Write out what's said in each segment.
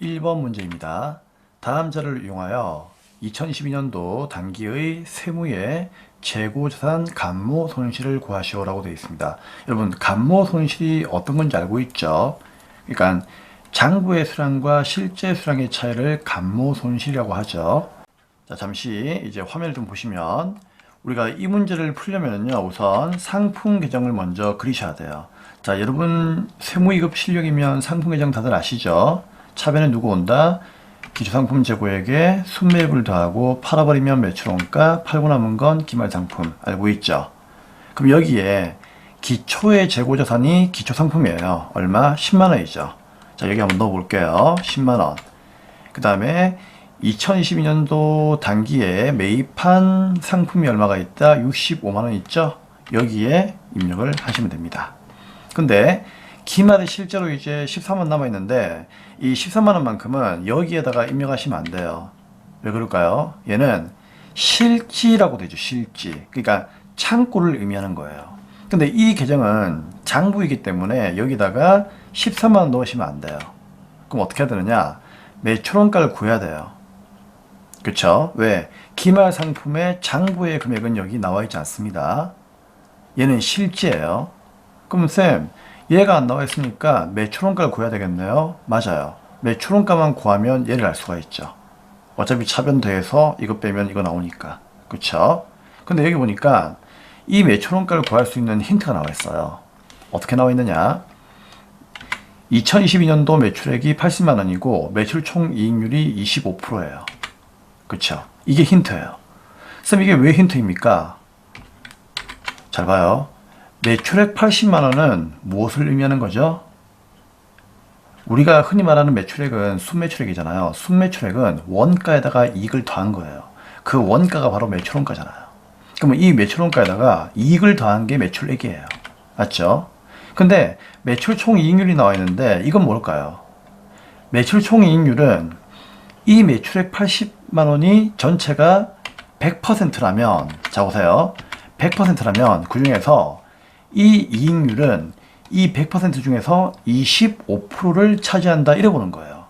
1번 문제입니다. 다음 자료를 이용하여 2022년도 단기의 세무의 재고자산 감모 손실을 구하시오라고 되어 있습니다. 여러분, 감모 손실이 어떤 건지 알고 있죠? 그러니까 장부의 수량과 실제 수량의 차이를 감모 손실이라고 하죠. 자, 잠시 이제 화면을 좀 보시면 우리가 이 문제를 풀려면요, 우선 상품 계정을 먼저 그리셔야 돼요. 자, 여러분 세무 2급 실력이면 상품 계정 다들 아시죠? 차변에 누구 온다? 기초상품 재고액에 순매입을 더하고 팔아버리면 매출원가, 팔고 남은 건 기말상품. 알고 있죠? 그럼 여기에 기초의 재고자산이 기초상품이에요. 얼마? 10만원이죠. 자, 여기 한번 넣어볼게요. 10만원. 그 다음에 2022년도 단기에 매입한 상품이 얼마가 있다? 65만원 있죠? 여기에 입력을 하시면 됩니다. 근데 기말에 실제로 이제 13만 남아있는데 이 13만원만큼은 여기에다가 입력하시면 안 돼요. 왜 그럴까요? 얘는 실지라고 되죠. 실지. 그러니까 창고를 의미하는 거예요. 근데 이 계정은 장부이기 때문에 여기다가 13만원 넣으시면 안 돼요. 그럼 어떻게 해야 되느냐? 매출원가를 구해야 돼요. 그쵸? 왜? 기말 상품의 장부의 금액은 여기 나와 있지 않습니다. 얘는 실지예요. 그럼 쌤, 얘가 안 나와 있으니까 매출원가를 구해야 되겠네요. 맞아요. 매출원가만 구하면 얘를 알 수가 있죠. 어차피 차변 더해서 이거 빼면 이거 나오니까. 그쵸? 근데 여기 보니까 이 매출원가를 구할 수 있는 힌트가 나와 있어요. 어떻게 나와 있느냐? 2022년도 매출액이 80만원이고 매출 총이익률이 25%예요. 그쵸? 이게 힌트예요. 쌤, 이게 왜 힌트입니까? 잘 봐요. 매출액 80만원은 무엇을 의미하는 거죠? 우리가 흔히 말하는 매출액은 순매출액이잖아요. 순매출액은 원가에다가 이익을 더한 거예요. 그 원가가 바로 매출원가잖아요. 그러면 이 매출원가에다가 이익을 더한 게 매출액이에요. 맞죠? 근데 매출 총이익률이 나와 있는데 이건 뭘까요? 매출 총이익률은 이 매출액 80만원이 전체가 100%라면, 자 보세요. 100%라면 그 중에서 이 이익률은 이 100% 중에서 25%를 차지한다, 이래 보는 거예요.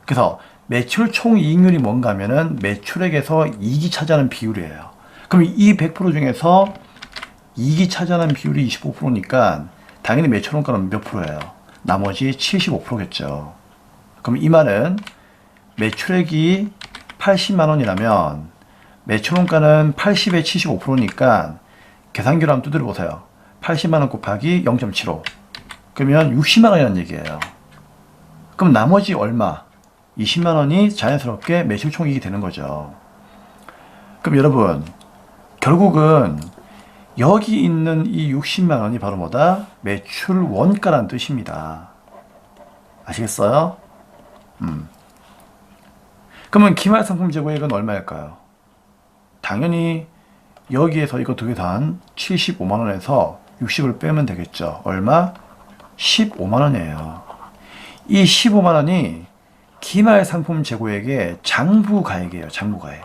그래서 매출 총이익률이 뭔가 하면은 매출액에서 이익이 차지하는 비율이에요. 그럼 이 100% 중에서 이익이 차지하는 비율이 25%니까 당연히 매출원가는 몇 프로예요? 나머지 75%겠죠. 그럼 이 말은 매출액이 80만원이라면 매출원가는 80에 75%니까 계산기로 한번 두드려 보세요. 80만원 곱하기 0.75. 그러면 60만원이라는 얘기예요. 그럼 나머지 얼마? 20만원이 자연스럽게 매출 총이익이 되는 거죠. 그럼 여러분, 결국은 여기 있는 이 60만원이 바로 뭐다? 매출 원가라는 뜻입니다. 아시겠어요? 그러면 기말상품 재고액은 얼마일까요? 당연히 여기에서 이거 두 개 단 75만원에서 60을 빼면 되겠죠. 얼마? 15만원이에요. 이 15만원이 기말상품 재고액의 장부가액이에요. 장부가액.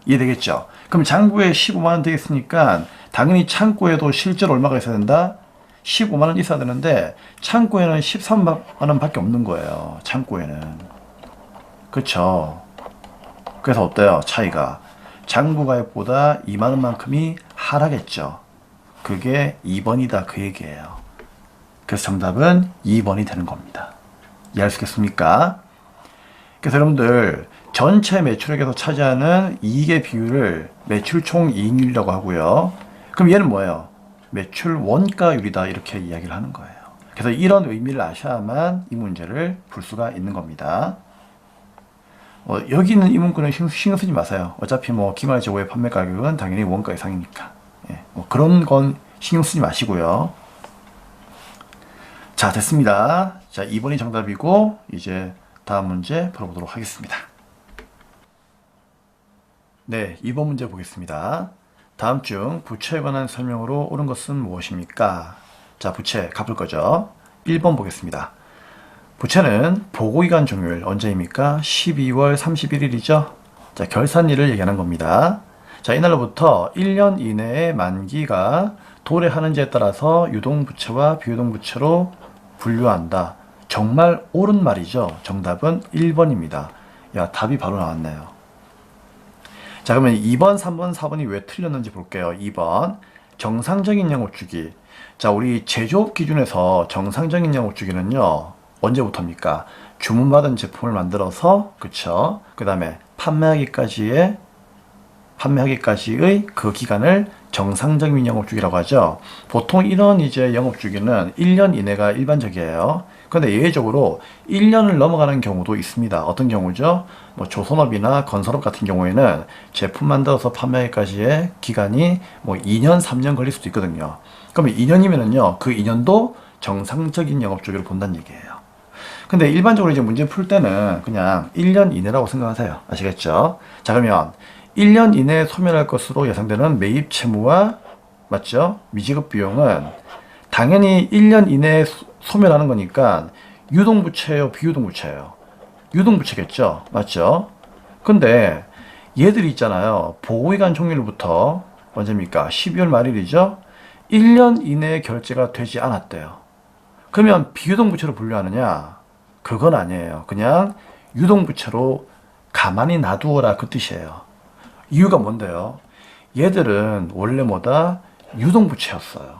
이해되겠죠? 그럼 장부에 15만원 되겠으니까 당연히 창고에도 실제로 얼마가 있어야 된다? 15만원 있어야 되는데 창고에는 13만원 밖에 없는 거예요. 창고에는. 그쵸? 그래서 어때요? 차이가. 장부가액보다 2만원만큼이 하락했죠. 그게 2번이다, 그 얘기예요. 그래서 정답은 2번이 되는 겁니다. 이해할 수 있겠습니까? 그래서 여러분들 전체 매출액에서 차지하는 이익의 비율을 매출 총이익률이라고 하고요. 그럼 얘는 뭐예요? 매출 원가율이다, 이렇게 이야기를 하는 거예요. 그래서 이런 의미를 아셔야만 이 문제를 풀 수가 있는 겁니다. 여기 있는 이 문구는 신경 쓰지 마세요. 어차피 뭐 기말 재고의 판매 가격은 당연히 원가 이상이니까. 예, 그런 건 신경 쓰지 마시고요. 자, 됐습니다. 자, 2번이 정답이고 이제 다음 문제 풀어보도록 하겠습니다. 네, 2번 문제 보겠습니다. 다음 중 부채에 관한 설명으로 옳은 것은 무엇입니까? 자, 부채 갚을 거죠. 1번 보겠습니다. 부채는 보고기간 종료일 언제입니까? 12월 31일이죠. 자, 결산일을 얘기하는 겁니다. 자, 이날로부터 1년 이내에 만기가 도래하는지에 따라서 유동부채와 비유동부채로 분류한다. 정말 옳은 말이죠. 정답은 1번입니다. 야, 답이 바로 나왔네요. 자, 그러면 2번, 3번, 4번이 왜 틀렸는지 볼게요. 2번, 정상적인 영업주기. 자, 우리 제조업 기준에서 정상적인 영업주기는요, 언제부터입니까? 주문받은 제품을 만들어서, 그쵸? 그 다음에 판매하기까지의 그 기간을 정상적인 영업주기라고 하죠. 보통 이런 이제 영업주기는 1년 이내가 일반적이에요. 그런데 예외적으로 1년을 넘어가는 경우도 있습니다. 어떤 경우죠? 뭐 조선업이나 건설업 같은 경우에는 제품 만들어서 판매하기까지의 기간이 뭐 2년, 3년 걸릴 수도 있거든요. 그러면 2년이면은요, 그 2년도 정상적인 영업주기를 본다는 얘기예요. 근데 일반적으로 이제 문제 풀 때는 그냥 1년 이내라고 생각하세요. 아시겠죠? 자, 그러면 1년 이내에 소멸할 것으로 예상되는 매입 채무와, 맞죠? 미지급 비용은 당연히 1년 이내에 소멸하는 거니까 유동부채예요, 비유동부채예요? 유동부채겠죠? 맞죠? 근데 얘들이 있잖아요. 보호기간 종료일부터 언제입니까? 12월 말일이죠? 1년 이내에 결제가 되지 않았대요. 그러면 비유동부채로 분류하느냐? 그건 아니에요. 그냥 유동부채로 가만히 놔두어라, 그 뜻이에요. 이유가 뭔데요? 얘들은 원래 뭐다? 유동부채였어요.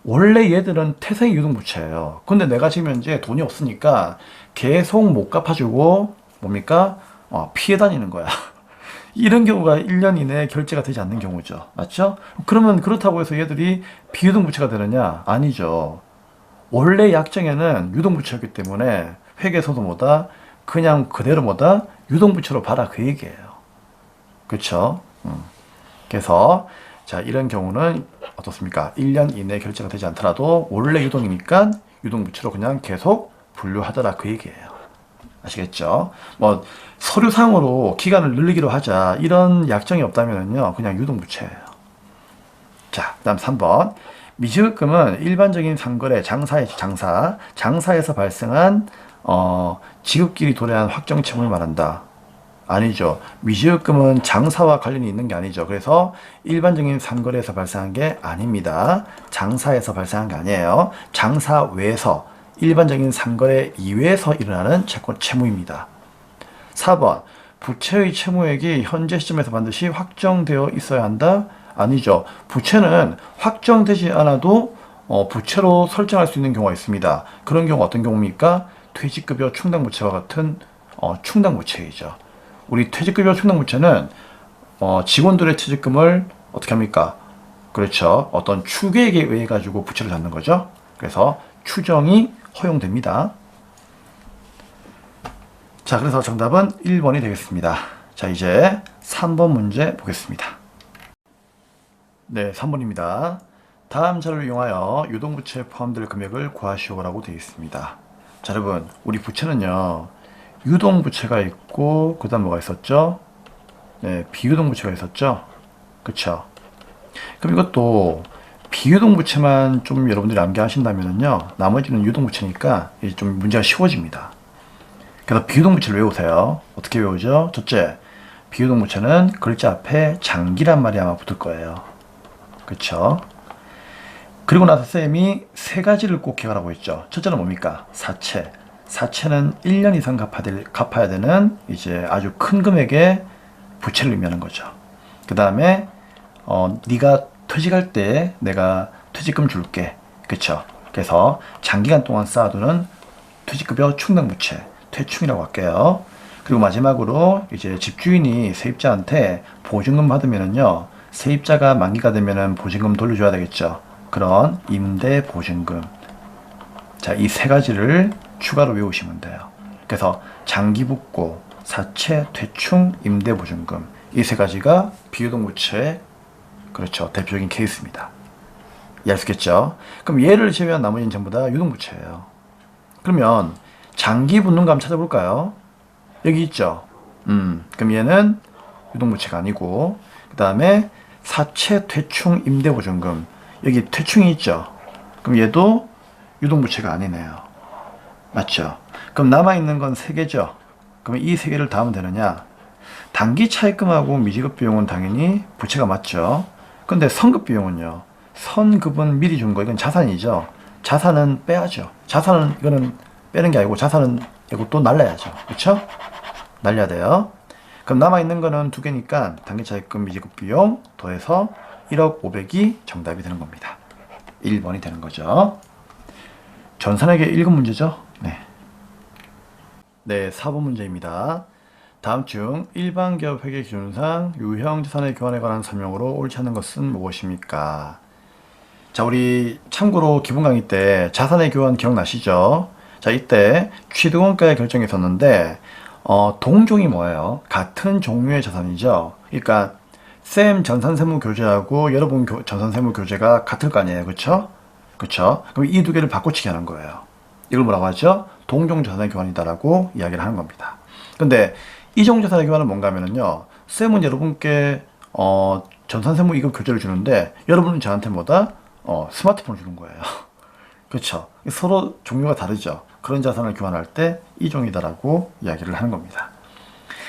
원래 얘들은 태생 유동부채예요. 근데 내가 지금 현재 돈이 없으니까 계속 못 갚아주고 뭡니까? 피해 다니는 거야. 이런 경우가 1년 이내에 결제가 되지 않는 경우죠. 맞죠? 그러면 그렇다고 해서 얘들이 비유동부채가 되느냐? 아니죠. 원래 약정에는 유동부채였기 때문에 회계에서도 뭐다? 그냥 그대로 뭐다? 유동부채로 봐라, 그 얘기예요. 그렇죠? 그래서 자, 이런 경우는 어떻습니까? 1년 이내에 결제가 되지 않더라도 원래 유동이니까 유동부채로 그냥 계속 분류하더라, 그 얘기예요. 아시겠죠? 뭐 서류상으로 기간을 늘리기로 하자 이런 약정이 없다면요, 그냥 유동부채예요. 자, 그다음 3번. 미지급금은 일반적인 상거래, 장사에서 발생한 지급길이 도래한 확정 채무를 말한다. 아니죠. 미지급금은 장사와 관련이 있는 게 아니죠. 그래서 일반적인 상거래에서 발생한 게 아닙니다. 장사에서 발생한 게 아니에요. 장사 외에서, 일반적인 상거래 이외에서 일어나는 채무입니다. 4번. 부채의 채무액이 현재 시점에서 반드시 확정되어 있어야 한다? 아니죠. 부채는 확정되지 않아도 부채로 설정할 수 있는 경우가 있습니다. 그런 경우가 어떤 경우입니까? 퇴직급여 충당부채와 같은 충당부채이죠. 우리 퇴직급여 충당부채는 직원들의 퇴직금을 어떻게 합니까? 그렇죠. 어떤 추계액에 의해 가지고 부채를 잡는 거죠. 그래서 추정이 허용됩니다. 자, 그래서 정답은 1번이 되겠습니다. 자, 이제 3번 문제 보겠습니다. 네, 3번입니다. 다음 자료를 이용하여 유동부채에 포함될 금액을 구하시오라고 되어 있습니다. 자, 여러분, 우리 부채는요, 유동부채가 있고, 그 다음 뭐가 있었죠? 네, 비유동부채가 있었죠? 그쵸? 그럼 이것도 비유동부채만 좀 여러분들이 암기하신다면요, 나머지는 유동부채니까 이제 좀 문제가 쉬워집니다. 그래서 비유동부채를 외우세요. 어떻게 외우죠? 첫째, 비유동부채는 글자 앞에 장기란 말이 아마 붙을 거예요. 그쵸? 그리고 나서 쌤이 세 가지를 꼭 기억하라고 했죠. 첫째는 뭡니까? 사채. 사채는 1년 이상 갚아야 되는 이제 아주 큰 금액의 부채를 의미하는 거죠. 그 다음에 네가 퇴직할 때 내가 퇴직금 줄게. 그쵸? 그래서 장기간 동안 쌓아두는 퇴직급여 충당부채, 퇴충이라고 할게요. 그리고 마지막으로 이제 집주인이 세입자한테 보증금 받으면은요, 세입자가 만기가 되면은 보증금 돌려줘야 되겠죠. 그런 임대 보증금. 자, 이 세 가지를 추가로 외우시면 돼요. 그래서 장기 붓고, 사채, 퇴충, 임대 보증금. 이 세 가지가 비유동부채의 그렇죠, 대표적인 케이스입니다. 이해하시겠죠? 그럼 얘를 제외한 나머지는 전부 다 유동부채예요. 그러면 장기 붓는감 찾아볼까요? 여기 있죠. 그럼 얘는 유동부채가 아니고, 그 다음에 사채, 퇴충, 임대보증금. 여기 퇴충이 있죠. 그럼 얘도 유동부채가 아니네요. 맞죠? 그럼 남아있는 건 세 개죠. 그럼 이 세 개를 다 하면 되느냐? 단기 차입금하고 미지급 비용은 당연히 부채가 맞죠. 근데 선급 비용은요. 선급은 미리 준 거, 이건 자산이죠. 자산은 빼야죠. 자산은 이거는 빼는 게 아니고 자산은 이것도 날려야죠. 그쵸? 날려야 돼요. 그럼 남아있는 거는 두 개니까 단기차입금 미지급 비용 더해서 1억 500이 정답이 되는 겁니다. 1번이 되는 거죠. 전산회계 1급 문제죠. 네, 4번 문제입니다. 다음 중 일반 기업 회계 기준상 유형 자산의 교환에 관한 설명으로 옳지 않은 것은 무엇입니까? 자, 우리 참고로 기본 강의 때 자산의 교환 기억나시죠? 자, 이때 취득원가의 결정이 있었는데 동종이 뭐예요? 같은 종류의 자산이죠. 그러니까 쌤 전산세무교재하고 여러분 전산세무교재가 같을 거 아니에요. 그쵸? 그쵸? 그럼 이 두 개를 바꿔치기 하는 거예요. 이걸 뭐라고 하죠? 동종 자산의 교환이다라고 이야기를 하는 겁니다. 근데 이종 자산의 교환은 뭔가 하면은요, 쌤은 여러분께 전산세무 이거 교재를 주는데 여러분은 저한테 뭐다? 스마트폰을 주는 거예요. 그렇죠? 서로 종류가 다르죠. 그런 자산을 교환할 때 이종이다라고 이야기를 하는 겁니다.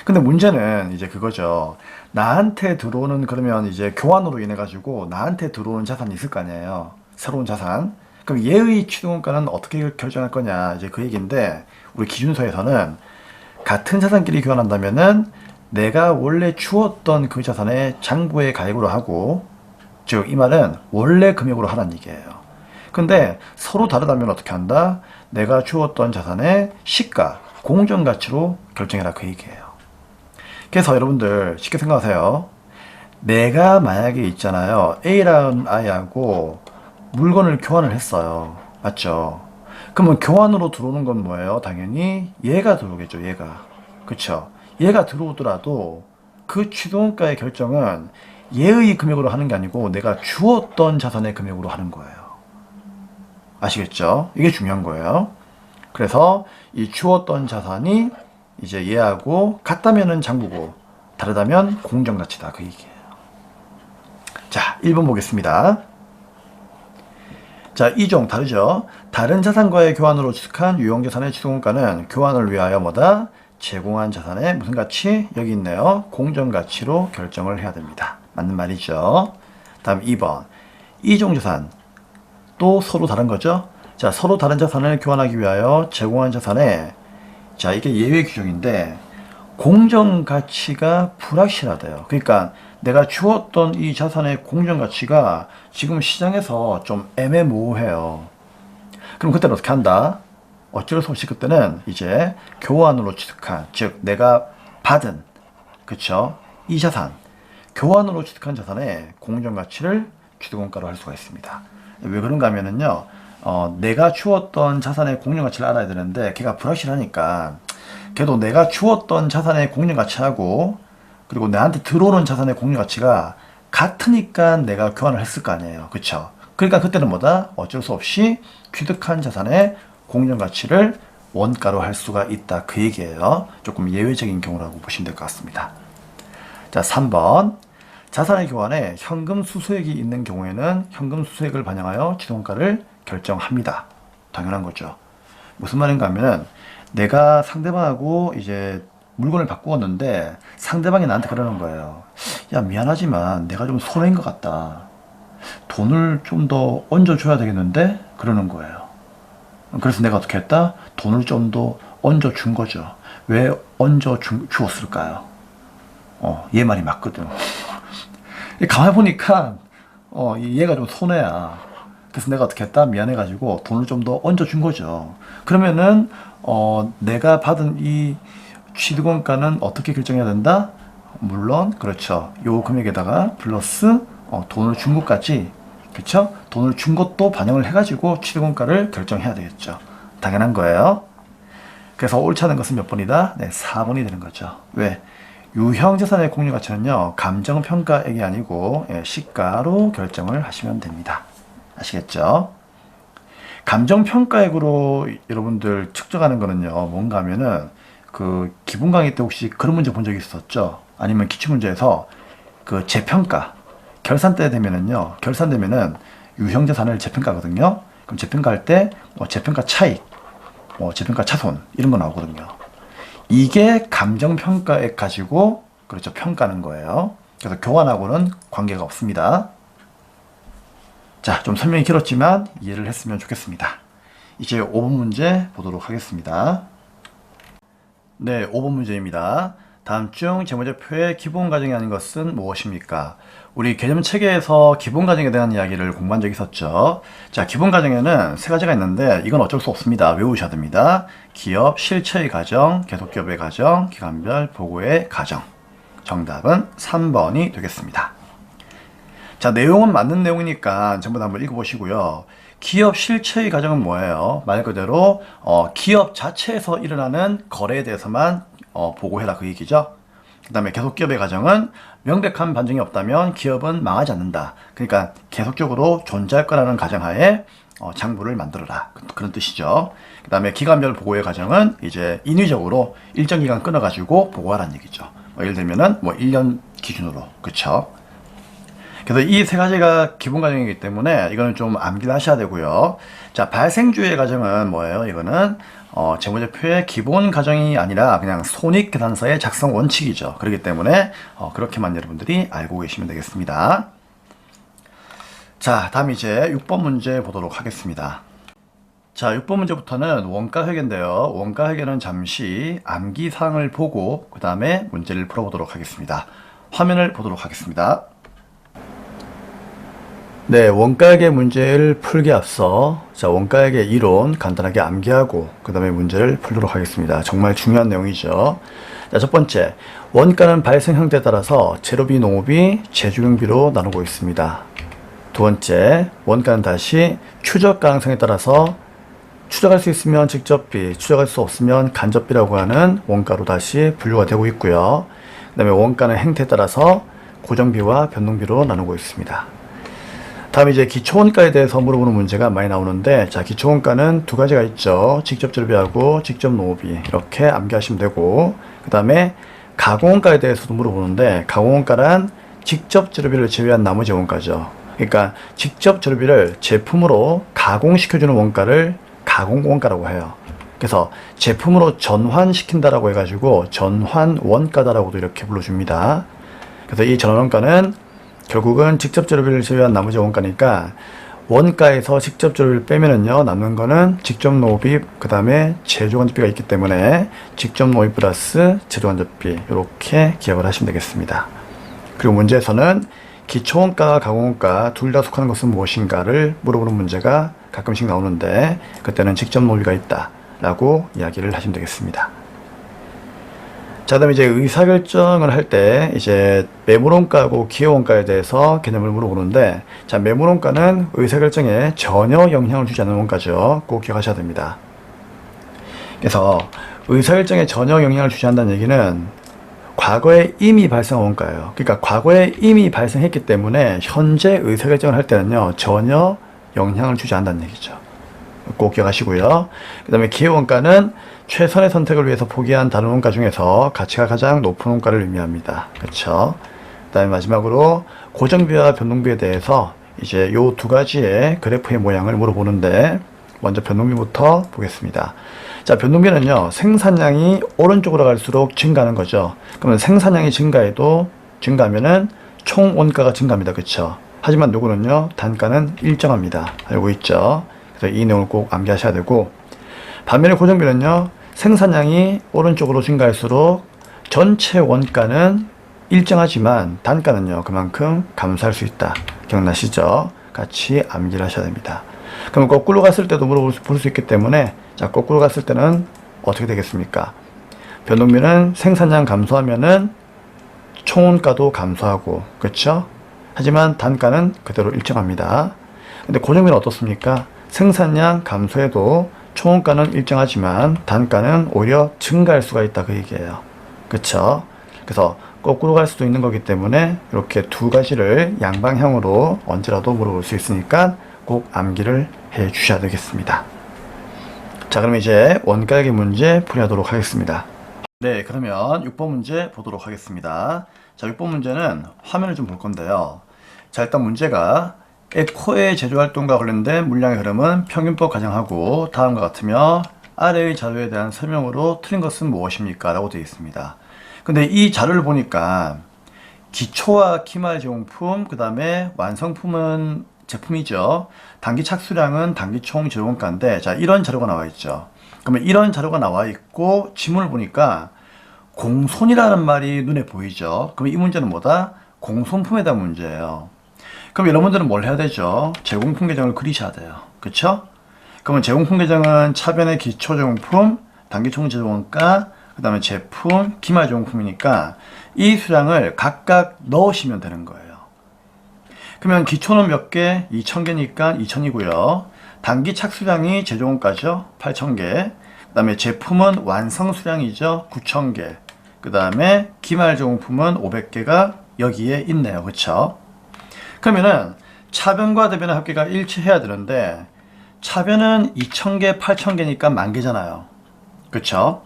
근데 문제는 이제 그거죠. 나한테 들어오는, 그러면 이제 교환으로 인해 가지고 나한테 들어오는 자산이 있을 거 아니에요. 새로운 자산. 그럼 얘의 취득원가는 어떻게 결정할 거냐, 이제 그 얘기인데, 우리 기준서에서는 같은 자산끼리 교환한다면은 내가 원래 주었던 그 자산의 장부에 가입으로 하고, 즉 이 말은 원래 금액으로 하라는 얘기예요. 근데 서로 다르다면 어떻게 한다? 내가 주었던 자산의 시가, 공정가치로 결정해라, 그 얘기예요. 그래서 여러분들 쉽게 생각하세요. 내가 만약에 있잖아요, A라는 아이하고 물건을 교환을 했어요. 맞죠? 그러면 교환으로 들어오는 건 뭐예요? 당연히 얘가 들어오겠죠, 얘가. 그쵸? 얘가 들어오더라도 그 취득원가의 결정은 얘의 금액으로 하는 게 아니고 내가 주었던 자산의 금액으로 하는 거예요. 아시겠죠? 이게 중요한 거예요. 그래서 이 주었던 자산이 이제 얘하고 같다면은 장부고 다르다면 공정가치다, 그 얘기예요. 자, 1번 보겠습니다. 자, 이종 다르죠? 다른 자산과의 교환으로 취득한 유형자산의 취득원가는 교환을 위하여 뭐다? 제공한 자산의 무슨 가치? 여기 있네요. 공정가치로 결정을 해야 됩니다. 맞는 말이죠. 다음 2번. 이종자산 또 서로 다른 거죠? 자, 서로 다른 자산을 교환하기 위하여 제공한 자산에, 자, 이게 예외 규정인데 공정가치가 불확실하대요. 그러니까 내가 주었던 이 자산의 공정가치가 지금 시장에서 좀 애매모호해요. 그럼 그때는 어떻게 한다? 어쩔 수 없이 그때는 이제 교환으로 취득한, 즉 내가 받은, 그쵸? 이 자산, 교환으로 취득한 자산의 공정가치를 취득원가로 할 수가 있습니다. 왜 그런가 하면은요, 내가 주었던 자산의 공정가치를 알아야 되는데 걔가 불확실하니까, 걔도 내가 주었던 자산의 공정가치하고 그리고 나한테 들어오는 자산의 공정가치가 같으니까 내가 교환을 했을 거 아니에요. 그쵸? 그러니까 그때는 뭐다? 어쩔 수 없이 취득한 자산의 공정가치를 원가로 할 수가 있다, 그 얘기예요. 조금 예외적인 경우라고 보시면 될 것 같습니다. 자, 3번. 자산의 교환에 현금 수수액이 있는 경우에는 현금 수수액을 반영하여 취득원가를 결정합니다. 당연한 거죠. 무슨 말인가 하면은 내가 상대방하고 이제 물건을 바꾸었는데 상대방이 나한테 그러는 거예요. 야, 미안하지만 내가 좀 손해인 것 같다. 돈을 좀 더 얹어줘야 되겠는데? 그러는 거예요. 그래서 내가 어떻게 했다? 돈을 좀 더 얹어준 거죠. 왜 주었을까요? 얘 말이 맞거든. 가만히 보니까 얘가 좀 손해야. 그래서 내가 어떻게 했다? 미안해가지고 돈을 좀 더 얹어준 거죠. 그러면은 내가 받은 이 취득원가는 어떻게 결정해야 된다? 물론 그렇죠. 요 금액에다가 플러스 돈을 준 것까지, 그렇죠? 돈을 준 것도 반영을 해가지고 취득원가를 결정해야 되겠죠. 당연한 거예요. 그래서 옳지 않은 것은 몇 번이다? 네, 4번이 되는 거죠. 왜? 유형자산의 공유가치는요, 감정평가액이 아니고 시가로 결정을 하시면 됩니다. 아시겠죠? 감정평가액으로 여러분들 측정하는 거는요, 뭔가 하면은 그 기본 강의 때 혹시 그런 문제 본 적 있었죠? 아니면 기출문제에서 그 재평가, 결산때 되면은요, 결산되면은 유형자산을 재평가거든요. 그럼 재평가할 때 재평가 차익, 재평가 차손 이런 거 나오거든요. 이게 감정평가액 가지고, 그렇죠, 평가하는 거예요. 그래서 교환하고는 관계가 없습니다. 자, 좀 설명이 길었지만 이해를 했으면 좋겠습니다. 이제 5번 문제 보도록 하겠습니다. 네, 5번 문제입니다. 다음 중 재무제표의 기본 가정이 아닌 것은 무엇입니까? 우리 개념 체계에서 기본 가정에 대한 이야기를 공부한 적이 있었죠. 자, 기본 가정에는 세 가지가 있는데 이건 어쩔 수 없습니다. 외우셔야 됩니다. 기업 실체의 가정, 계속기업의 가정, 기관별 보고의 가정. 정답은 3번이 되겠습니다. 자, 내용은 맞는 내용이니까 전부 다 한번 읽어보시고요. 기업 실체의 가정은 뭐예요? 말 그대로 기업 자체에서 일어나는 거래에 대해서만 보고해라 그 얘기죠. 그 다음에 계속기업의 가정은 명백한 반증이 없다면 기업은 망하지 않는다. 그러니까 계속적으로 존재할 거라는 가정하에 장부를 만들어라. 그런 뜻이죠. 그 다음에 기관별 보고의 가정은 이제 인위적으로 일정 기간 끊어가지고 보고하라는 얘기죠. 예를 들면은 1년 기준으로. 그쵸? 그래서 이 세 가지가 기본 가정이기 때문에 이거는 좀 암기를 하셔야 되고요. 자, 발생주의 가정은 뭐예요? 이거는 재무제표의 기본 가정이 아니라 그냥 손익계산서의 작성 원칙이죠. 그렇기 때문에 그렇게만 여러분들이 알고 계시면 되겠습니다. 자, 다음 이제 6번 문제 보도록 하겠습니다. 자, 6번 문제부터는 원가회계인데요. 원가회계는 잠시 암기사항을 보고 그 다음에 문제를 풀어보도록 하겠습니다. 화면을 보도록 하겠습니다. 네, 원가회계 문제를 풀기 앞서 원가회계 이론 간단하게 암기하고 그 다음에 문제를 풀도록 하겠습니다. 정말 중요한 내용이죠. 자, 첫 번째, 원가는 발생 형태에 따라서 재료비, 농업이 제조경비로 나누고 있습니다. 두 번째, 원가는 다시 추적 가능성에 따라서 추적할 수 있으면 직접비, 추적할 수 없으면 간접비라고 하는 원가로 다시 분류가 되고 있고요. 그 다음에 원가는 행태에 따라서 고정비와 변동비로 나누고 있습니다. 다음 이제 기초원가에 대해서 물어보는 문제가 많이 나오는데, 자, 기초원가는 두 가지가 있죠. 직접 재료비하고 직접 농업비. 이렇게 암기하시면 되고, 그 다음에 가공원가에 대해서도 물어보는데, 가공원가란 직접 재료비를 제외한 나머지 원가죠. 그러니까 직접 재료비를 제품으로 가공시켜주는 원가를 가공원가라고 해요. 그래서 제품으로 전환시킨다라고 해가지고 전환원가다라고도 이렇게 불러줍니다. 그래서 이 전환원가는 결국은 직접 재료비를 제외한 나머지 원가니까 원가에서 직접 재료비를 빼면은요, 남는 거는 직접 농업비, 그 다음에 제조간접비가 있기 때문에 직접 농업비 플러스 제조간접비 이렇게 기억을 하시면 되겠습니다. 그리고 문제에서는 기초원가와 가공원가 둘 다 속하는 것은 무엇인가를 물어보는 문제가 가끔씩 나오는데, 그때는 직접 농업비가 있다 라고 이야기를 하시면 되겠습니다. 자, 그다음에 이제 의사결정을 할 때 이제 매물원가하고 기여원가에 대해서 개념을 물어보는데, 자, 매물원가는 의사결정에 전혀 영향을 주지 않는 원가죠. 꼭 기억하셔야 됩니다. 그래서 의사결정에 전혀 영향을 주지 않는다는 얘기는 과거에 이미 발생한 원가예요. 그러니까 과거에 이미 발생했기 때문에 현재 의사결정을 할 때는요, 전혀 영향을 주지 않는다는 얘기죠. 꼭 기억하시고요. 그 다음에 기여원가는 최선의 선택을 위해서 포기한 다른 원가 중에서 가치가 가장 높은 원가를 의미합니다. 그렇죠? 그 다음에 마지막으로 고정비와 변동비에 대해서 이제 요 두 가지의 그래프의 모양을 물어보는데, 먼저 변동비부터 보겠습니다. 자, 변동비는요, 생산량이 오른쪽으로 갈수록 증가하는 거죠. 그러면 생산량이 증가하면은 총 원가가 증가합니다. 그렇죠? 하지만 요거는요, 단가는 일정합니다. 알고 있죠? 그래서 이 내용을 꼭 암기하셔야 되고, 반면에 고정비는요, 생산량이 오른쪽으로 증가할수록 전체 원가는 일정하지만 단가는요, 그만큼 감소할 수 있다. 기억나시죠? 같이 암기를 하셔야 됩니다. 그럼 거꾸로 갔을 때도 볼 수 있기 때문에, 자, 거꾸로 갔을 때는 어떻게 되겠습니까? 변동비는 생산량 감소하면은 총원가도 감소하고, 그렇죠? 하지만 단가는 그대로 일정합니다. 근데 고정비는 어떻습니까? 생산량 감소해도 총원가는 일정하지만 단가는 오히려 증가할 수가 있다 그 얘기예요. 그쵸? 그래서 거꾸로 갈 수도 있는 거기 때문에 이렇게 두 가지를 양방향으로 언제라도 물어볼 수 있으니까 꼭 암기를 해 주셔야 되겠습니다. 자, 그럼 이제 원가회계 문제 풀이하도록 하겠습니다. 네, 그러면 6번 문제 보도록 하겠습니다. 자, 6번 문제는 화면을 좀 볼 건데요. 자, 일단 문제가 에코의 제조활동과 관련된 물량의 흐름은 평균법 가정하고 다음과 같으며 아래의 자료에 대한 설명으로 틀린 것은 무엇입니까? 라고 되어 있습니다. 근데 이 자료를 보니까 기초와 기말 제공품, 그 다음에 완성품은 제품이죠. 단기 착수량은 단기 총 재원가인데, 자, 이런 자료가 나와 있죠. 그러면 이런 자료가 나와 있고 지문을 보니까 공손이라는 말이 눈에 보이죠. 그럼 이 문제는 뭐다? 공손품에 대한 문제예요. 그럼 여러분들은 뭘 해야 되죠? 제공품 계정을 그리셔야 돼요. 그쵸? 그러면 제공품 계정은 차변의 기초 제공품, 단기 총 재원가, 그 다음에 제품, 기말 제공품이니까 이 수량을 각각 넣으시면 되는 거예요. 그러면 기초는 몇 개? 2,000개니까 2,000이고요. 단기 착수량이 제조원가죠. 8,000개. 그 다음에 제품은 완성 수량이죠. 9,000개. 그 다음에 기말 제공품은 500개가 여기에 있네요. 그쵸? 그러면은 차변과 대변의 합계가 일치해야 되는데 차변은 2,000개, 8,000개니까 10,000개잖아요. 그쵸?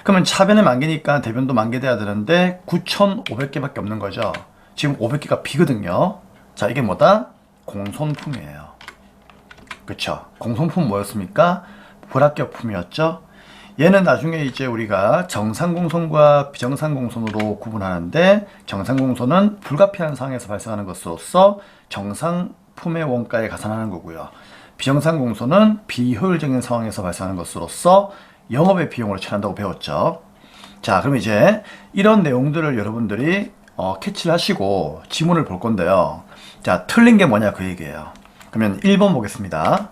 그러면 차변이 10,000개니까 대변도 10,000개 돼야 되는데 9,500개밖에 없는 거죠. 지금 500개가 비거든요. 자, 이게 뭐다? 공손품이에요. 그쵸? 공손품 뭐였습니까? 불합격품이었죠. 얘는 나중에 이제 우리가 정상공손과 비정상공손으로 구분하는데, 정상공손은 불가피한 상황에서 발생하는 것으로서 정상품의 원가에 가산하는 거고요. 비정상공손은 비효율적인 상황에서 발생하는 것으로서 영업의 비용으로 처리한다고 배웠죠. 자, 그럼 이제 이런 내용들을 여러분들이 캐치를 하시고 지문을 볼 건데요. 자, 틀린 게 뭐냐 그 얘기예요. 그러면 1번 보겠습니다.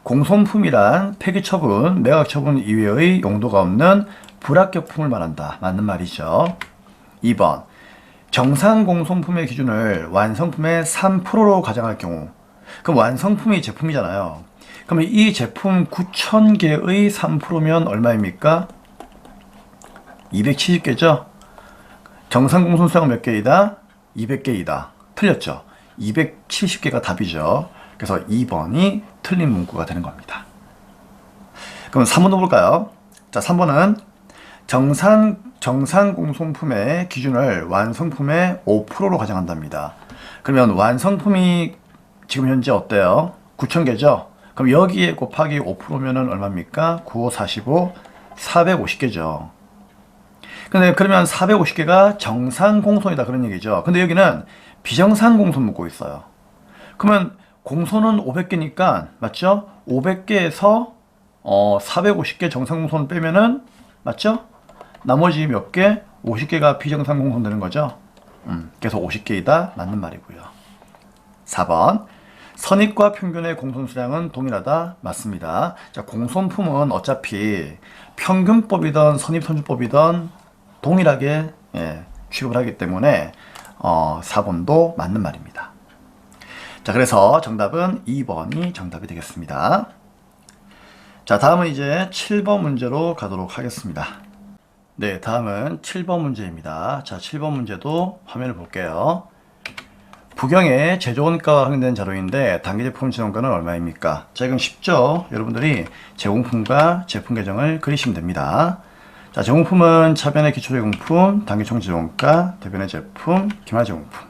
공손품이란 폐기처분, 매각처분 이외의 용도가 없는 불합격품을 말한다. 맞는 말이죠. 2번. 정상공손품의 기준을 완성품의 3%로 가정할 경우, 그럼 완성품이 제품이잖아요. 그러면 이 제품 9,000개의 3%면 얼마입니까? 270개죠? 정상공손 수량은 몇 개이다? 200개이다. 틀렸죠? 270개가 답이죠. 그래서 2번이 틀린 문구가 되는 겁니다. 그럼 3번도 볼까요? 자, 3번은 정상공손품의 기준을 완성품의 5%로 가정한답니다. 그러면 완성품이 지금 현재 어때요? 9,000개죠? 그럼 여기에 곱하기 5%면은 얼마입니까? 9, 5, 45, 450개죠. 근데 그러면 450개가 정상공손이다 그런 얘기죠. 근데 여기는 비정상공손 묻고 있어요. 그러면 공손은 500개니까 맞죠? 500개에서 450개 정상공손 빼면은 맞죠? 나머지 몇 개? 50개가 비정상공손 되는 거죠. 그래서 50개이다 맞는 말이고요. 4번 선입과 평균의 공손수량은 동일하다 맞습니다. 자, 공손품은 어차피 평균법이든 선입선출법이든 동일하게 취급을 하기 때문에 4번도 맞는 말입니다. 자, 그래서 정답은 2번이 정답이 되겠습니다. 자, 다음은 이제 7번 문제로 가도록 하겠습니다. 네, 다음은 7번 문제입니다. 자, 7번 문제도 화면을 볼게요. 부경의 제조원가가 확인된 자료인데 단기 제품 제조원가는 얼마입니까? 자, 이건 쉽죠? 여러분들이 제공품과 제품 계정을 그리시면 됩니다. 자, 제공품은 차변의 기초 제공품, 단기 총 제조원가, 대변의 제품, 기말 제공품.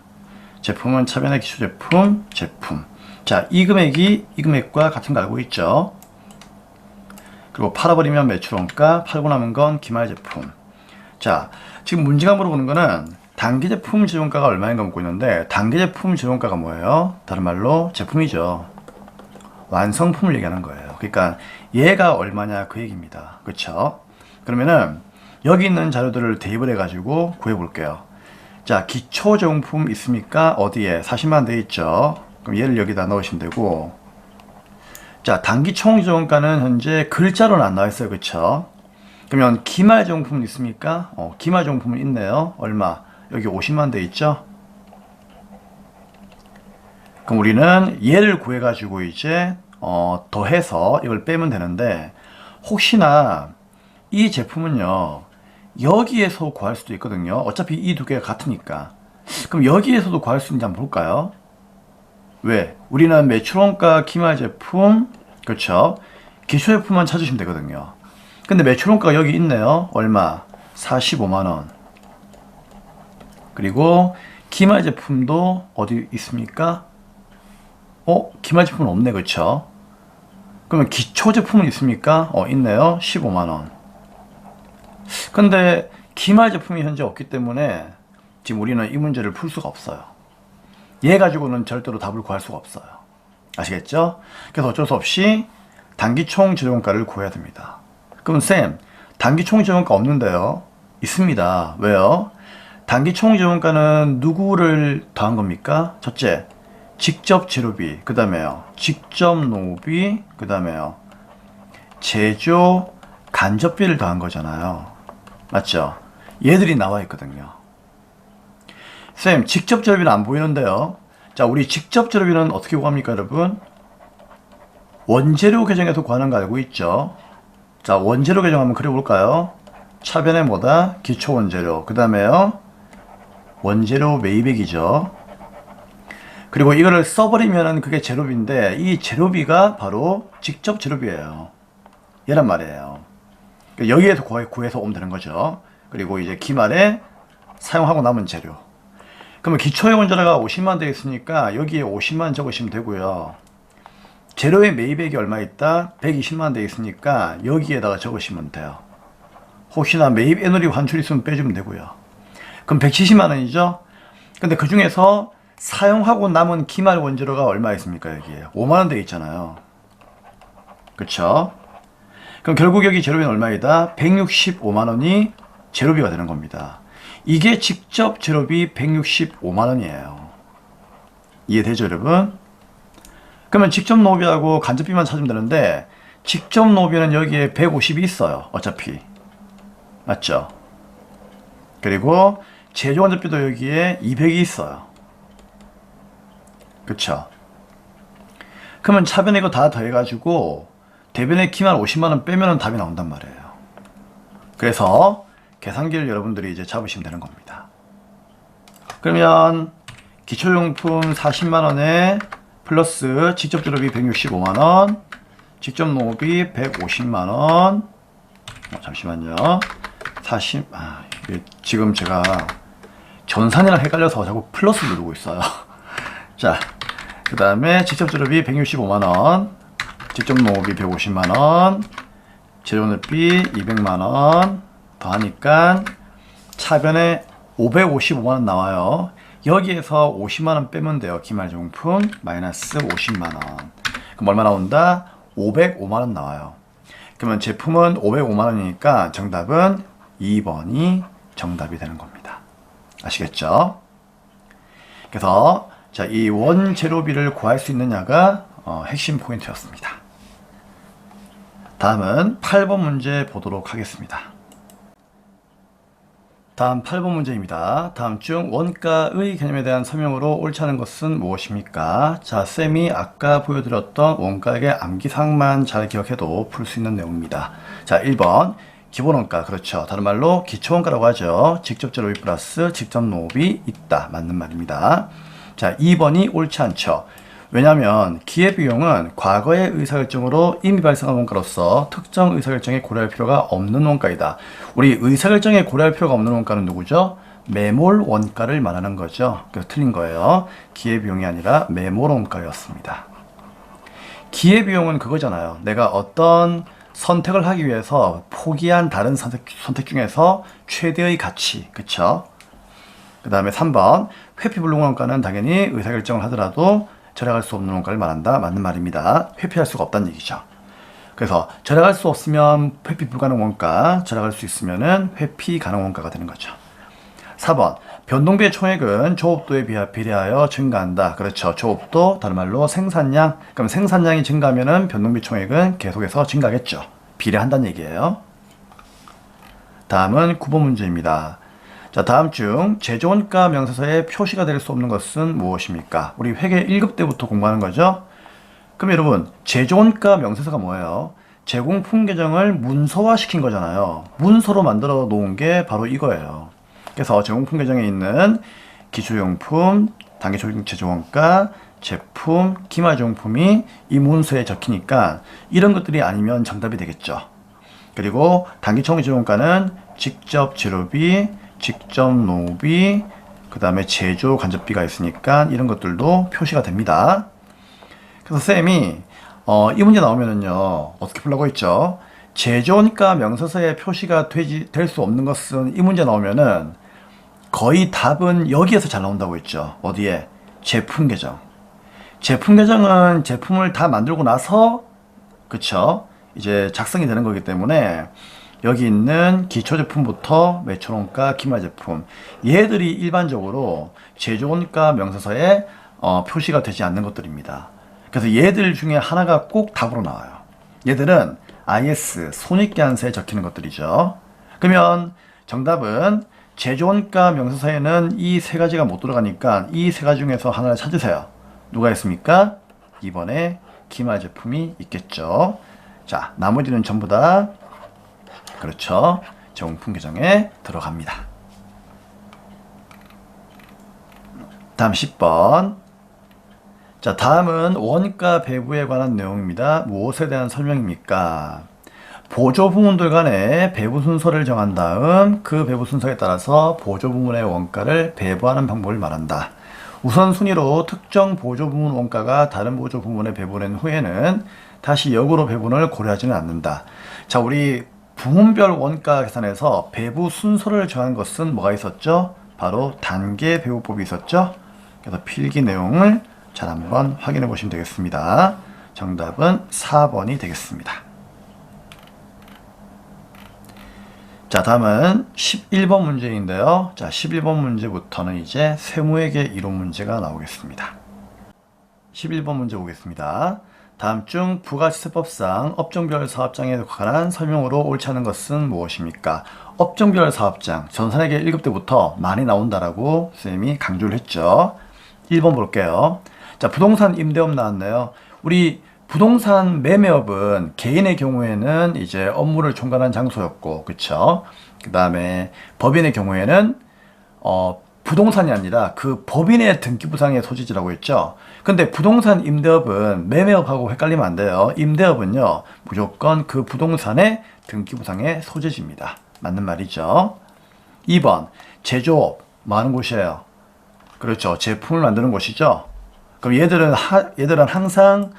제품은 차변의 기초 제품, 제품. 자, 이 금액이 이 금액과 같은 거 알고 있죠? 그리고 팔아버리면 매출원가, 팔고 남은 건 기말 제품. 자, 지금 문제가 물어보는 거는 단기 제품 제조원가가 얼마인가 묻고 있는데, 단기 제품 제조원가가 뭐예요? 다른 말로 제품이죠. 완성품을 얘기하는 거예요. 그러니까 얘가 얼마냐 그 얘기입니다. 그렇죠? 그러면은 여기 있는 자료들을 대입을 해가지고 구해볼게요. 자, 기초 제공품 있습니까? 어디에? 40만 돼 있죠. 그럼 얘를 여기다 넣으시면 되고, 자, 단기 총 제공가는 현재 글자로는 안 나와 있어요. 그쵸? 그러면 기말 제공품 있습니까? 기말 제공품은 있네요. 얼마? 여기 50만 돼 있죠? 그럼 우리는 얘를 구해가지고 이제 더해서 이걸 빼면 되는데, 혹시나 이 제품은요 여기에서 구할 수도 있거든요. 어차피 이 두 개가 같으니까. 그럼 여기에서도 구할 수 있는지 한번 볼까요? 왜? 우리는 매출원가 기말 제품, 그렇죠? 기초 제품만 찾으시면 되거든요. 근데 매출원가가 여기 있네요. 얼마? 45만원. 그리고 기말 제품도 어디 있습니까? 기말 제품은 없네. 그렇죠? 그러면 기초 제품은 있습니까? 있네요. 15만원. 근데 기말 제품이 현재 없기 때문에 지금 우리는 이 문제를 풀 수가 없어요. 얘 가지고는 절대로 답을 구할 수가 없어요. 아시겠죠? 그래서 어쩔 수 없이 단기총 재조원가를 구해야 됩니다. 그럼 쌤, 단기총 재조원가 없는데요? 있습니다. 왜요? 단기총 재원가는 누구를 더한 겁니까? 첫째, 직접 재료비, 그 다음에요, 직접 노비, 그 다음에요, 제조 간접비를 더한 거잖아요. 맞죠? 얘들이 나와 있거든요. 쌤, 직접 재료비는 안 보이는데요. 자, 우리 직접 재료비는 어떻게 구합니까, 여러분? 원재료 계정에서 구하는 거 알고 있죠? 자, 원재료 계정 한번 그려볼까요? 차변에 뭐다? 기초 원재료. 그 다음에요, 원재료 매입액이죠. 그리고 이거를 써버리면은 그게 재료비인데, 이 재료비가 바로 직접 재료비예요. 얘란 말이에요. 여기에서 구해서 오면 되는 거죠. 그리고 이제 기말에 사용하고 남은 재료. 그러면 기초의 원재료가 50만 되어 있으니까 여기에 50만 적으시면 되고요. 재료의 매입액이 얼마 있다? 120만 되어 있으니까 여기에다가 적으시면 돼요. 혹시나 매입 애널이 환출 있으면 빼주면 되고요. 그럼 170만 원이죠? 근데 그 중에서 사용하고 남은 기말 원재료가 얼마 있습니까? 여기에 5만 원 되어 있잖아요. 그쵸? 그럼 결국 여기 재료비는 얼마이다? 165만 원이 재료비가 되는 겁니다. 이게 직접 재료비 165만 원이에요. 이해되죠, 여러분? 그러면 직접 노비하고 간접비만 찾으면 되는데, 직접 노비는 여기에 150이 있어요. 어차피. 맞죠? 그리고 제조 간접비도 여기에 200이 있어요. 그쵸? 그러면 차변에 이거 다 더해가지고 대변에 기말 50만원 빼면 답이 나온단 말이에요. 그래서 계산기를 여러분들이 이제 잡으시면 되는 겁니다. 그러면 기초용품 40만원에 플러스 직접 재료비 165만원, 직접 농업비 150만원, 잠시만요. 지금 제가 전산이랑 헷갈려서 자꾸 플러스 누르고 있어요. 자, 그 다음에 직접 재료비 165만원, 직접 농업비 150만원, 재료비 200만원 더하니까 차변에 555만원 나와요. 여기에서 50만원 빼면 돼요. 기말용품 마이너스 50만원. 그럼 얼마 나온다? 505만원 나와요. 그러면 제품은 505만원이니까 정답은 2번이 정답이 되는 겁니다. 아시겠죠? 그래서 자, 이 원재료비를 구할 수 있느냐가 핵심 포인트였습니다. 다음은 8번 문제 보도록 하겠습니다. 다음 8번 문제입니다. 다음 중 원가의 개념에 대한 설명으로 옳지 않은 것은 무엇입니까? 자, 쌤이 아까 보여드렸던 원가액의 암기사항만 잘 기억해도 풀 수 있는 내용입니다. 자, 1번 기본원가, 그렇죠. 다른 말로 기초원가라고 하죠. 직접 재료비 플러스 직접 노업이 있다. 맞는 말입니다. 자, 2번이 옳지 않죠. 왜냐하면 기회비용은 과거의 의사결정으로 이미 발생한 원가로서 특정 의사결정에 고려할 필요가 없는 원가이다. 우리 의사결정에 고려할 필요가 없는 원가는 누구죠? 매몰 원가를 말하는 거죠. 그래서 틀린 거예요. 기회비용이 아니라 매몰 원가였습니다. 기회비용은 그거잖아요. 내가 어떤 선택을 하기 위해서 포기한 다른 선택 중에서 최대의 가치, 그쵸? 그 다음에 3번 회피불능 원가는 당연히 의사결정을 하더라도 절약할 수 없는 원가를 말한다. 맞는 말입니다. 회피할 수가 없다는 얘기죠. 그래서 절약할 수 없으면 회피 불가능 원가, 절약할 수 있으면은 회피 가능 원가가 되는 거죠. 4번 변동비의 총액은 조업도에 비례하여 증가한다. 그렇죠. 조업도, 다른 말로 생산량. 그럼 생산량이 증가하면은 변동비 총액은 계속해서 증가하겠죠. 비례한다는 얘기예요. 다음은 9번 문제입니다. 자, 다음 중 제조원가 명세서에 표시가 될 수 없는 것은 무엇입니까? 우리 회계 1급 때부터 공부하는 거죠. 그럼 여러분, 제조원가 명세서가 뭐예요? 제공품 계정을 문서화 시킨 거잖아요. 문서로 만들어 놓은 게 바로 이거예요. 그래서 제공품 계정에 있는 기초용품, 단기총 제조원가, 제품, 기말제공품이 이 문서에 적히니까 이런 것들이 아니면 정답이 되겠죠. 그리고 단기총 제조원가는 직접 재료비, 직접 노비, 그 다음에 제조 간접비가 있으니까 이런 것들도 표시가 됩니다. 그래서 쌤이 이 문제 나오면은요 어떻게 풀라고 했죠? 제조원가 명세서에 표시가 될 수 없는 것은 이 문제 나오면은 거의 답은 여기에서 잘 나온다고 했죠. 어디에? 제품 계정. 제품 계정은 제품을 다 만들고 나서 그쵸? 이제 작성이 되는 거기 때문에 여기 있는 기초 제품부터 매출원가, 기말 제품 얘들이 일반적으로 제조원가 명세서에 표시가 되지 않는 것들입니다. 그래서 얘들 중에 하나가 꼭 답으로 나와요. 얘들은 IS 손익계산서에 적히는 것들이죠. 그러면 정답은 제조원가 명세서에는 이 세 가지가 못 들어가니까 이 세 가지 중에서 하나를 찾으세요. 누가 있습니까? 2번에 기말 제품이 있겠죠. 자, 나머지는 전부 다 그렇죠. 정품 계정에 들어갑니다. 다음 10번. 자, 다음은 원가 배부에 관한 내용입니다. 무엇에 대한 설명입니까? 보조 부문들 간의 배부 순서를 정한 다음 그 배부 순서에 따라서 보조 부문의 원가를 배부하는 방법을 말한다. 우선순위로 특정 보조 부문 원가가 다른 보조 부문에 배분된 후에는 다시 역으로 배분을 고려하지는 않는다. 자, 우리 부문별 원가 계산에서 배부 순서를 정한 것은 뭐가 있었죠? 바로 단계 배부법이 있었죠? 그래서 필기 내용을 잘 한번 확인해 보시면 되겠습니다. 정답은 4번이 되겠습니다. 자, 다음은 11번 문제인데요. 자, 11번 문제부터는 이제 세무회계 이론 문제가 나오겠습니다. 11번 문제 보겠습니다. 다음 중 부가지세법상 업종별 사업장에 관한 설명으로 옳지 않은 것은 무엇입니까? 업종별 사업장, 전산회계 1급 때부터 많이 나온다라고 쌤이 강조를 했죠. 1번 볼게요. 자, 부동산 임대업 나왔네요. 우리 부동산 매매업은 개인의 경우에는 이제 업무를 총괄한 장소였고, 그쵸? 그 다음에 법인의 경우에는 부동산이 아니라 그 법인의 등기부상의 소지지라고 했죠. 근데 부동산 임대업은 매매업하고 헷갈리면 안 돼요. 임대업은요, 무조건 그 부동산의 등기부상의 소재지입니다. 맞는 말이죠. 2번, 제조업, 뭐 하는 곳이에요? 그렇죠. 제품을 만드는 곳이죠. 그럼 얘들은 항상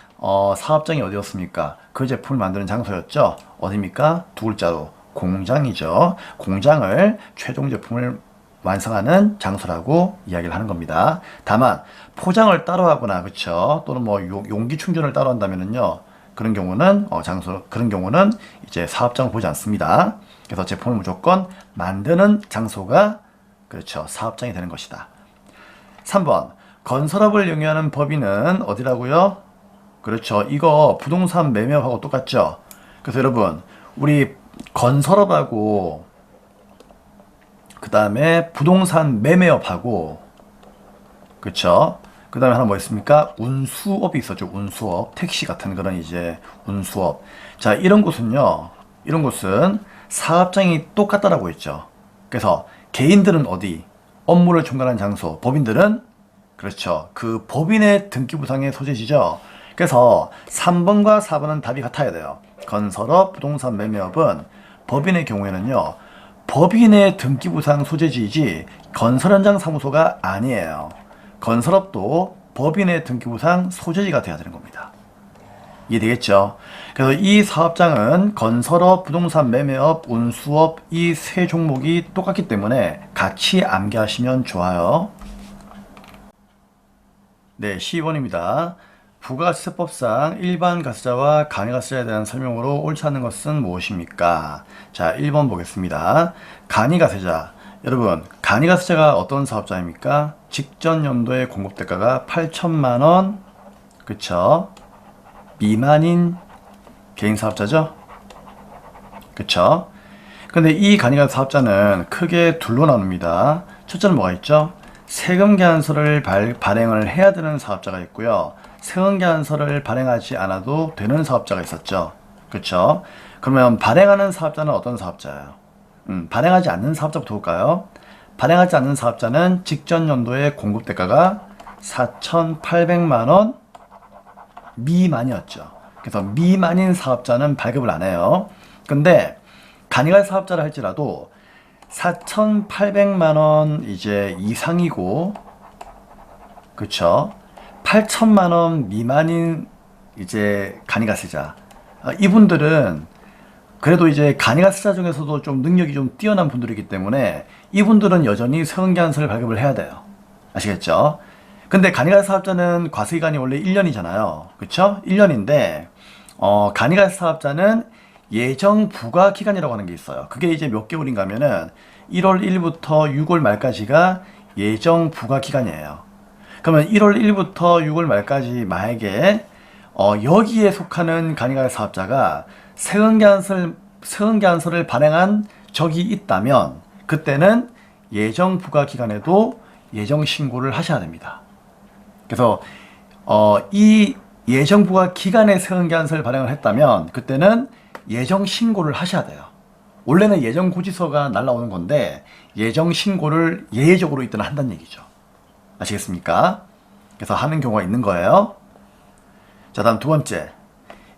사업장이 어디였습니까? 그 제품을 만드는 장소였죠. 어디입니까? 두 글자로 공장이죠. 공장을 최종 제품을 완성하는 장소라고 이야기를 하는 겁니다. 다만 포장을 따로 하거나 그렇죠. 또는 뭐 용기 충전을 따로 한다면은요. 그런 경우는 그런 경우는 이제 사업장을 보지 않습니다. 그래서 제품을 무조건 만드는 장소가 그렇죠. 사업장이 되는 것이다. 3번. 건설업을 영위하는 법인은 어디라고요? 그렇죠. 이거 부동산 매매업하고 똑같죠. 그래서 여러분, 우리 건설업하고 그 다음에 부동산 매매업하고 그렇죠. 그 다음에 하나 뭐 있습니까? 운수업이 있었죠. 운수업, 택시 같은 그런 이제 운수업. 자, 이런 곳은 사업장이 똑같다라고 했죠. 그래서 개인들은 어디? 업무를 총괄하는 장소. 법인들은 그렇죠. 그 법인의 등기부상의 소재지죠. 그래서 3번과 4번은 답이 같아야 돼요. 건설업, 부동산 매매업은 법인의 경우에는요. 법인의 등기부상 소재지이지 건설 현장 사무소가 아니에요. 건설업도 법인의 등기부상 소재지가 돼야 되는 겁니다. 이해되겠죠? 그래서 이 사업장은 건설업, 부동산 매매업, 운수업 이 세 종목이 똑같기 때문에 같이 암기하시면 좋아요. 네, 12번입니다. 부가세법상 일반 가세자와 간이가세자에 대한 설명으로 옳지 않은 것은 무엇입니까? 자, 1번 보겠습니다. 간이가세자. 여러분, 간이가세자가 어떤 사업자입니까? 직전 연도의 공급대가가 8천만 원, 그쵸? 미만인 개인 사업자죠? 그쵸? 근데 이 간이가세 사업자는 크게 둘로 나눕니다. 첫째는 뭐가 있죠? 세금계산서를 발행을 해야 되는 사업자가 있고요. 세금계산서를 발행하지 않아도 되는 사업자가 있었죠. 그렇죠? 그러면 발행하는 사업자는 어떤 사업자예요? 발행하지 않는 사업자부터 볼까요? 발행하지 않는 사업자는 직전 연도의 공급대가가 4,800만 원 미만이었죠. 그래서 미만인 사업자는 발급을 안 해요. 근데 간이가세 사업자를 할지라도 4,800만 원 이제 이상이고, 그쵸? 8천만 원 미만인 이제 간이가세자. 이분들은 그래도 이제 간이가세자 중에서도 좀 능력이 좀 뛰어난 분들이기 때문에 이분들은 여전히 세금계산서를 발급을 해야 돼요. 아시겠죠? 근데 간이가 사업자는 과세기간이 원래 1년이잖아요. 그쵸? 1년인데 간이가 사업자는 예정 부과 기간이라고 하는 게 있어요. 그게 이제 몇 개월인가 하면은 1월 1일부터 6월 말까지가 예정 부과 기간이에요. 그러면 1월 1일부터 6월 말까지 만약에 여기에 속하는 간이가 사업자가 세금계산서를 발행한 적이 있다면 그때는 예정 부과 기간에도 예정 신고를 하셔야 됩니다. 그래서 이 예정 부과 기간에 세금계산서를 발행을 했다면 그때는 예정 신고를 하셔야 돼요. 원래는 예정 고지서가 날라오는 건데 예정 신고를 예외적으로 이때는 한다는 얘기죠. 아시겠습니까? 그래서 하는 경우가 있는 거예요. 자, 다음 두 번째.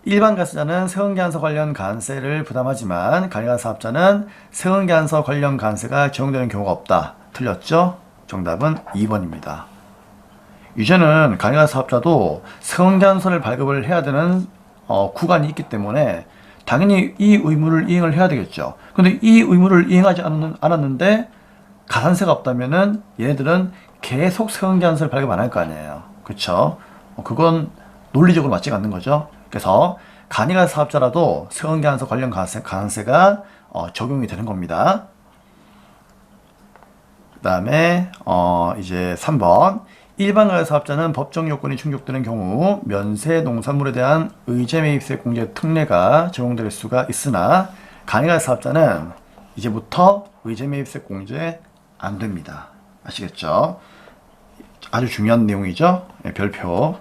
일반 가세자는 세금계산서 관련 관세를 부담하지만 간이가 사업자는 세금계산서 관련 관세가 적용되는 경우가 없다. 틀렸죠? 정답은 2번입니다. 이제는 간이가 사업자도 세금계산서를 발급을 해야 되는 구간이 있기 때문에 당연히 이 의무를 이행을 해야 되겠죠. 근데 이 의무를 이행하지 않았는데 가산세가 없다면은 얘네들은 계속 세금계산서를 발급 안 할 거 아니에요. 그쵸? 그건 논리적으로 맞지가 않는 거죠. 그래서 간이가 사업자라도 세금계산서 관련 가산세가 적용이 되는 겁니다. 그 다음에 이제 3번. 일반 가게 사업자는 법정 요건이 충족되는 경우 면세 농산물에 대한 의제 매입세 공제 특례가 적용될 수가 있으나 간이 가게 사업자는 이제부터 의제 매입세 공제 안 됩니다. 아시겠죠? 아주 중요한 내용이죠. 네, 별표.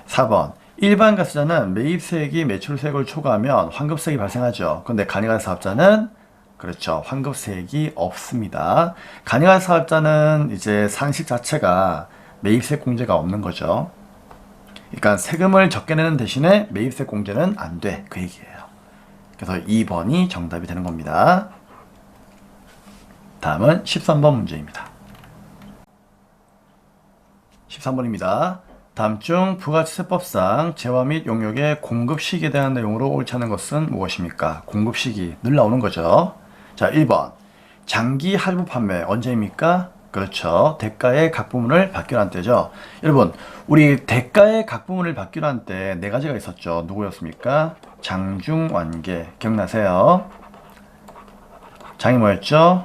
4번. 일반 가세자는 매입세액이 매출세액을 초과하면 환급세액이 발생하죠. 그런데 간이 가게 사업자는 그렇죠. 환급세액이 없습니다. 간이가 사업자는 이제 상식 자체가 매입세 공제가 없는 거죠. 그러니까 세금을 적게 내는 대신에 매입세 공제는 안 돼. 그 얘기예요. 그래서 2번이 정답이 되는 겁니다. 다음은 13번 문제입니다. 13번입니다. 다음 중 부가세법상 재화 및 용역의 공급 시기에 대한 내용으로 옳지 않은 것은 무엇입니까? 공급 시기 늘 나오는 거죠. 자, 1번. 장기 할부 판매 언제입니까? 그렇죠. 대가의 각 부분을 받기로 한 때죠. 여러분, 우리 대가의 각 부분을 받기로 한 때 네 가지가 있었죠. 누구였습니까? 장, 중, 완계. 기억나세요? 장이 뭐였죠?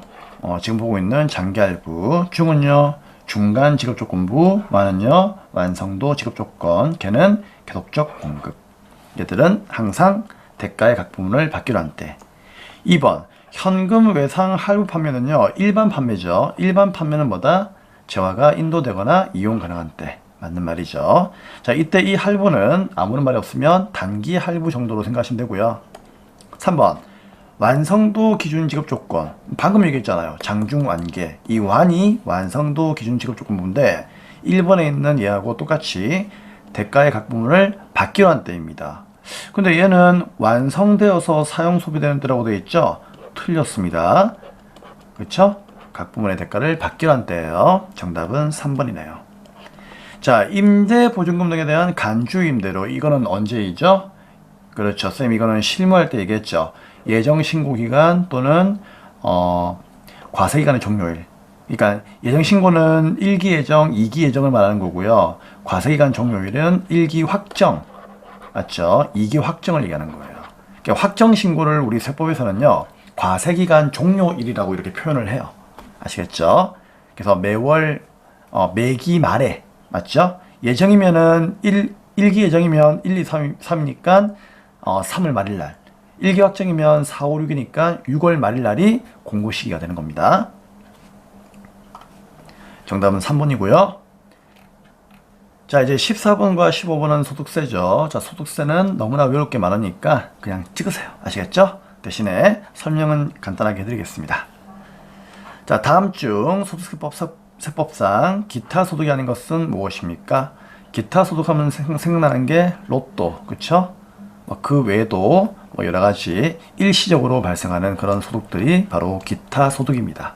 지금 보고 있는 장기 할부. 중은요? 중간 지급조건부. 완은요? 완성도 지급조건. 걔는 계속적 공급. 얘들은 항상 대가의 각 부분을 받기로 한 때. 2번. 현금 외상 할부 판매는요, 일반 판매죠. 일반 판매는 뭐다? 재화가 인도되거나 이용 가능한 때. 맞는 말이죠. 자, 이때 이 할부는 아무런 말이 없으면 단기 할부 정도로 생각하시면 되고요. 3번. 완성도 기준 지급 조건. 방금 얘기했잖아요. 장중 완계. 이 완이 완성도 기준 지급 조건부인데 1번에 있는 얘하고 똑같이 대가의 각 부분을 받기로 한 때입니다. 근데 얘는 완성되어서 사용 소비되는 때라고 되어 있죠. 틀렸습니다. 그렇죠? 각 부분의 대가를 받기로 한 때예요. 정답은 3번이네요. 자, 임대 보증금 등에 대한 간주 임대료. 이거는 언제이죠? 그렇죠. 쌤 이거는 실무할 때 얘기했죠. 예정 신고 기간 또는 과세 기간의 종료일. 그러니까 예정 신고는 1기 예정, 2기 예정을 말하는 거고요. 과세 기간 종료일은 1기 확정. 맞죠? 2기 확정을 얘기하는 거예요. 그러니까 확정 신고를 우리 세법에서는요. 과세기간 종료일이라고 이렇게 표현을 해요. 아시겠죠? 그래서 매월 매기 말에 맞죠? 예정이면은 1기 예정이면 1, 2, 3이니까 3월 말일날 1기 확정이면 4, 5, 6이니까 6월 말일날이 공고 시기가 되는 겁니다. 정답은 3번이고요. 자, 이제 14번과 15번은 소득세죠. 자, 소득세는 너무나 외울 게 많으니까 그냥 찍으세요. 아시겠죠? 대신에 설명은 간단하게 해드리겠습니다. 자, 다음 중 소득세법상 기타 소득이 아닌 것은 무엇입니까? 기타 소득하면 생각나는 게 로또, 그쵸? 그 외에도 여러가지 일시적으로 발생하는 그런 소득들이 바로 기타 소득입니다.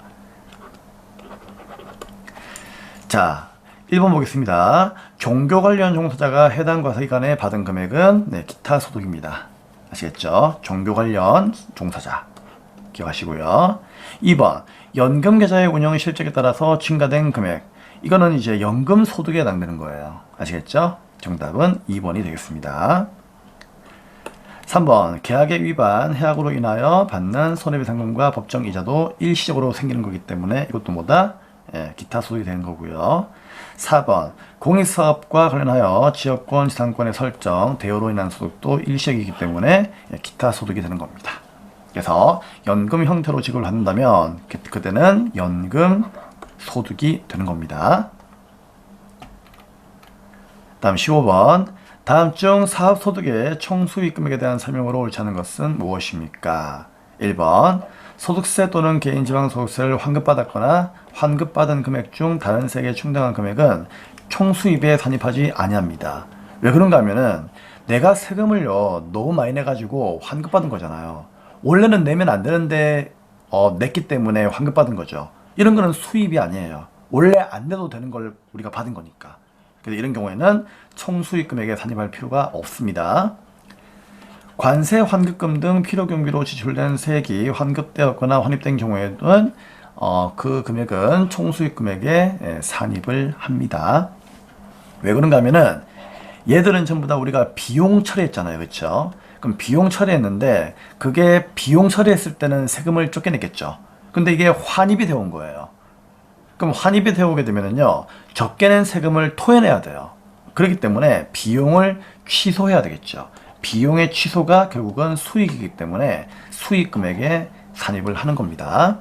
자, 1번 보겠습니다. 종교 관련 종사자가 해당 과세기간에 받은 금액은 기타 소득입니다. 아시겠죠? 종교 관련 종사자 기억하시고요. 2번 연금 계좌의 운영 실적에 따라서 증가된 금액. 이거는 이제 연금 소득에 해당되는 거예요. 아시겠죠? 정답은 2번이 되겠습니다. 3번 계약의 위반, 해약으로 인하여 받는 손해배상금과 법정 이자도 일시적으로 생기는 거기 때문에 이것도 뭐다? 기타 소득이 되는 거고요. 4번 공익사업과 관련하여 지역권, 지상권의 설정, 대여로 인한 소득도 일시적이기 때문에 기타 소득이 되는 겁니다. 그래서 연금 형태로 지급을 받는다면 그때는 연금 소득이 되는 겁니다. 다음 15번 다음 중 사업소득의 총수익 금액에 대한 설명으로 옳지 않은 것은 무엇입니까? 1번 소득세 또는 개인지방소득세를 환급받았거나 환급받은 금액 중 다른 세액에 충당한 금액은 총수입에 산입하지 아니합니다. 왜 그런가 하면은 내가 세금을요 너무 많이 내가지고 환급받은 거잖아요. 원래는 내면 안 되는데 냈기 때문에 환급받은 거죠. 이런 거는 수입이 아니에요. 원래 안 내도 되는 걸 우리가 받은 거니까. 그래서 이런 경우에는 총수익 금액에 산입할 필요가 없습니다. 관세, 환급금 등 필요경비로 지출된 세액이 환급되었거나 환입된 경우에는 그 금액은 총수익 금액에 산입을 합니다. 왜 그런가 하면은 얘들은 전부 다 우리가 비용 처리했잖아요. 그렇죠? 그럼 비용 처리했는데 그게 비용 처리했을 때는 세금을 쫓겨냈겠죠. 근데 이게 환입이 되어 온 거예요. 그럼 환입이 되어 오게 되면은요 적게 낸 세금을 토해내야 돼요. 그렇기 때문에 비용을 취소해야 되겠죠. 비용의 취소가 결국은 수익이기 때문에 수익 금액에 산입을 하는 겁니다.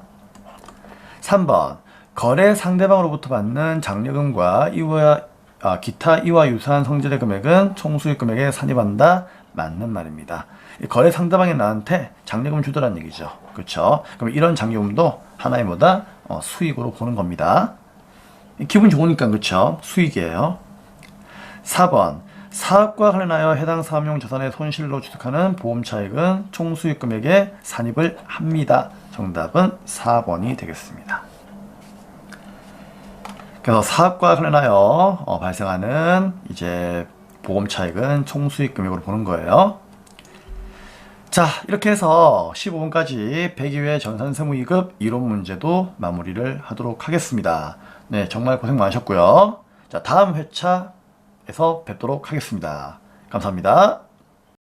3번 거래 상대방으로부터 받는 장려금과 기타 이와 유사한 성질의 금액은 총수익 금액에 산입한다. 맞는 말입니다. 거래 상대방이 나한테 장려금 주더란 얘기죠. 그렇죠? 그럼 이런 장려금도 하나의 뭐다? 수익으로 보는 겁니다. 기분 좋으니까 그렇죠? 수익이에요. 4번 사업과 관련하여 해당 사업용 자산의 손실로 취득하는 보험 차익은 총수익 금액에 산입을 합니다. 정답은 4번이 되겠습니다. 그래서 사업과 관련하여 발생하는 이제 보험 차익은 총수익 금액으로 보는 거예요. 자, 이렇게 해서 15번까지 102회 전산세무2급 이론 문제도 마무리를 하도록 하겠습니다. 네, 정말 고생 많으셨고요. 자, 다음 회차에서 뵙도록 하겠습니다. 감사합니다.